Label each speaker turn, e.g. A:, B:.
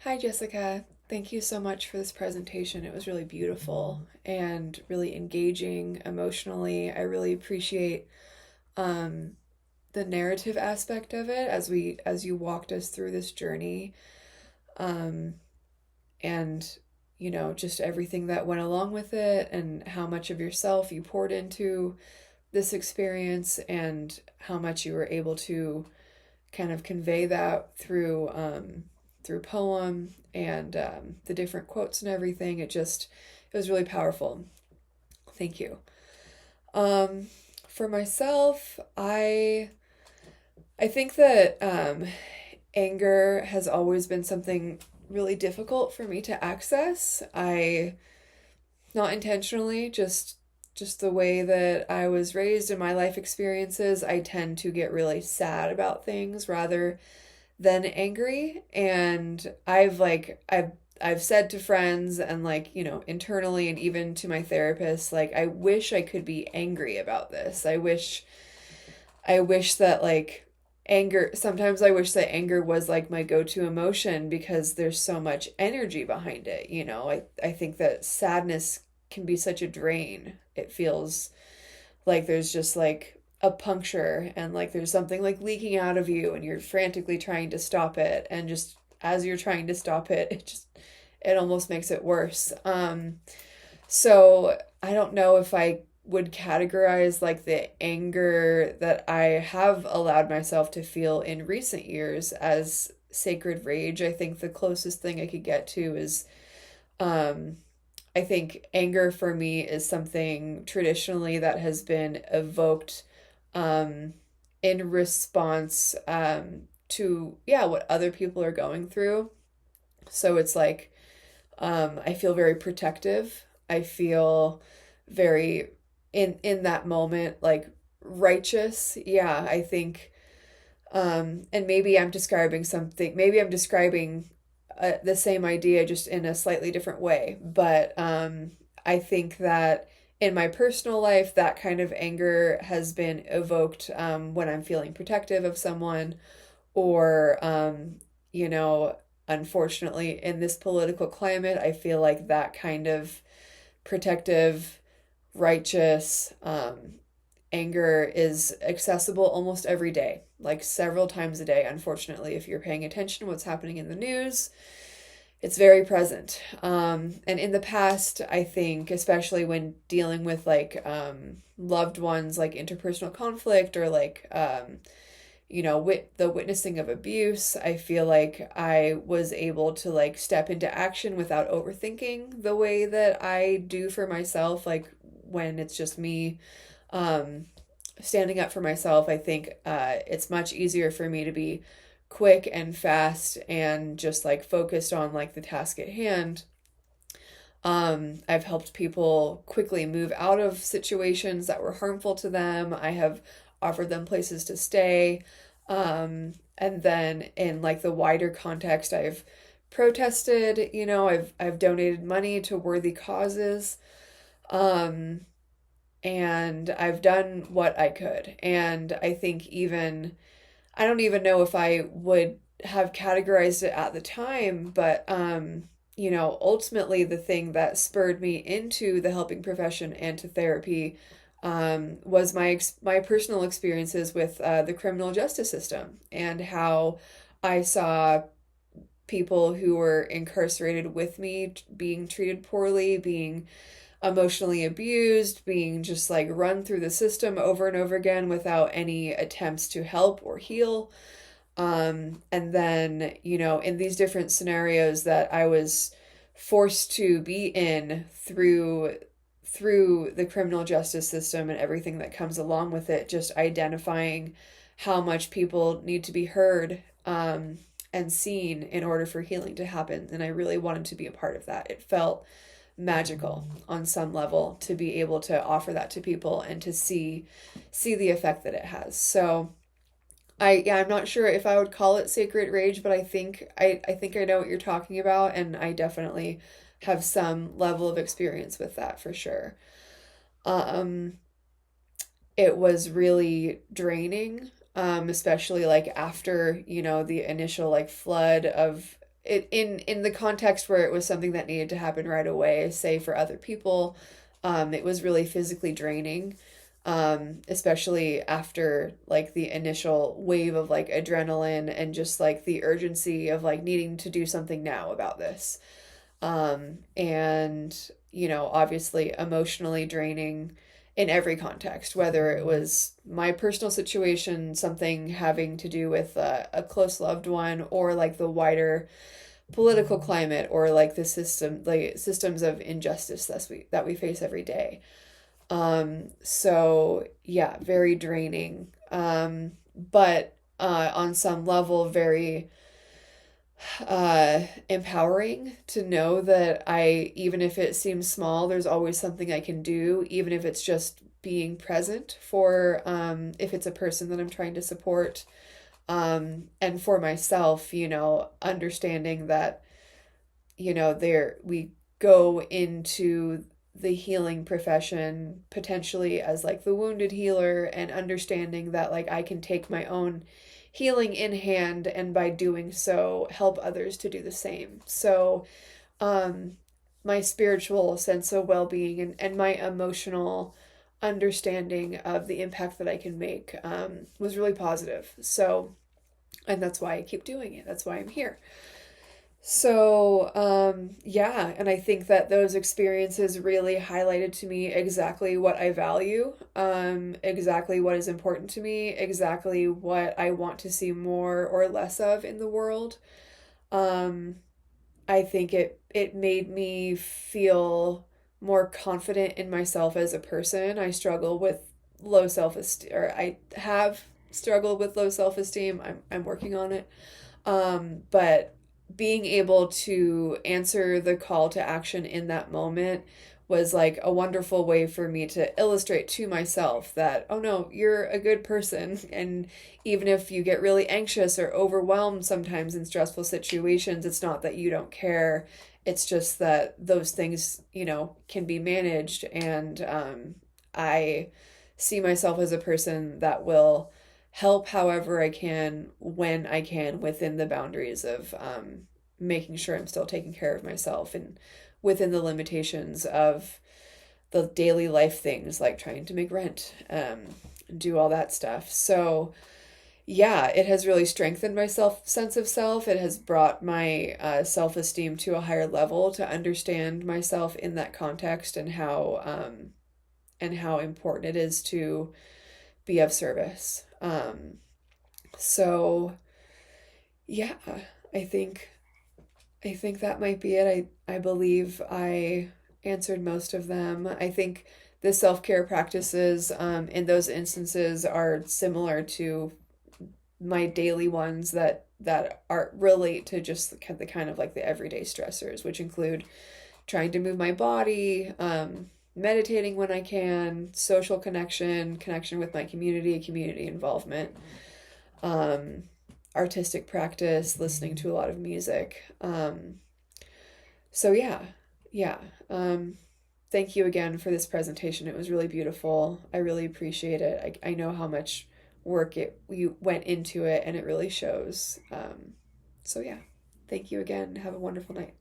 A: Hi, Jessica. Thank you so much for this presentation. It was really beautiful and really engaging emotionally. I really appreciate um, the narrative aspect of it as you walked us through this journey, um, and just everything that went along with it and how much of yourself you poured into this experience and how much you were able to kind of convey that through poem and the different quotes and everything. It was really powerful. Thank you. Um, for myself, I think that anger has always been something really difficult for me to access. I not intentionally, just the way that I was raised in my life experiences, I tend to get really sad about things rather than angry. And I've said to friends and internally and even to my therapist, like I wish I could be angry about this. I wish that anger, sometimes I wish that anger was like my go-to emotion because there's so much energy behind it, you know. I think that sadness can be such a drain. It feels like there's just like a puncture and like there's something like leaking out of you and you're frantically trying to stop it, and just as you're trying to stop it, it almost makes it worse. So I don't know if I would categorize like the anger that I have allowed myself to feel in recent years as sacred rage. I think the closest thing I could get to is um I think anger for me is something traditionally that has been evoked um, in response to, yeah, what other people are going through. So it's like I feel very protective. I feel very in that moment like righteous. Yeah, I think and maybe I'm describing the same idea just in a slightly different way. But I think that in my personal life, that kind of anger has been evoked when I'm feeling protective of someone, or, you know, unfortunately, in this political climate, I feel like that kind of protective, righteous anger is accessible almost every day, like several times a day. Unfortunately, if you're paying attention to what's happening in the news, it's very present. And in the past, I think, especially when dealing with loved ones, like interpersonal conflict or the witnessing of abuse, I feel like I was able to like step into action without overthinking the way that I do for myself. Like when it's just me um, standing up for myself, I think it's much easier for me to be quick and fast and just like focused on like the task at hand. I've helped people quickly move out of situations that were harmful to them. I have offered them places to stay. And then in like the wider context, I've protested, I've donated money to worthy causes. Um, and I've done what I could. And I think I don't even know if I would have categorized it at the time, but ultimately the thing that spurred me into the helping profession and to therapy was my personal experiences with the criminal justice system and how I saw people who were incarcerated with me being treated poorly, being emotionally abused, being just like run through the system over and over again without any attempts to help or heal. And then, in these different scenarios that I was forced to be in through the criminal justice system and everything that comes along with it, just identifying how much people need to be heard and seen in order for healing to happen. And I really wanted to be a part of that. It felt magical on some level to be able to offer that to people and to see the effect that it has. So I'm not sure if I would call it sacred rage, but I think I know what you're talking about, and I definitely have some level of experience with that for sure. Um, it was really draining, especially like after, the initial like flood of in the context where it was something that needed to happen right away, say for other people, it was really physically draining, especially after like the initial wave of like adrenaline and just like the urgency of like needing to do something now about this. And, obviously emotionally draining in every context, whether it was my personal situation, something having to do with a close loved one, or like the wider political climate, or like like systems of injustice that we face every day. So yeah, very draining. But on some level, very empowering to know that even if it seems small, there's always something I can do, even if it's just being present for, if it's a person that I'm trying to support. And for myself, understanding that, we go into the healing profession potentially as like the wounded healer, and understanding that like I can take my own healing in hand, and by doing so help others to do the same. So um my spiritual sense of well-being, and my emotional understanding of the impact that I can make, was really positive. So, and that's why I keep doing it, that's why I'm here. So, yeah, and I think that those experiences really highlighted to me exactly what I value, exactly what is important to me, exactly what I want to see more or less of in the world. Um, I think it made me feel more confident in myself as a person. I struggle with low self-esteem, or I have struggled with low self-esteem. I'm working on it. But being able to answer the call to action in that moment was like a wonderful way for me to illustrate to myself that, oh no, you're a good person. And even if you get really anxious or overwhelmed sometimes in stressful situations, it's not that you don't care. It's just that those things, can be managed. And I see myself as a person that will help however I can, when I can, within the boundaries of, making sure I'm still taking care of myself, and within the limitations of the daily life things like trying to make rent, do all that stuff. So yeah, it has really strengthened my sense of self. It has brought my self-esteem to a higher level, to understand myself in that context, and how important it is to be of service. So yeah, I think I think that might be it. I believe I answered most of them. I think the self-care practices, in those instances are similar to my daily ones that are relate to just the kind of like the everyday stressors, which include trying to move my body, meditating when I can, social connection with my community involvement, um, artistic practice, listening to a lot of music. So yeah, yeah. Thank you again for this presentation. It was really beautiful. I really appreciate it. I know how much work you went into it, and it really shows. So yeah, thank you again. Have a wonderful night.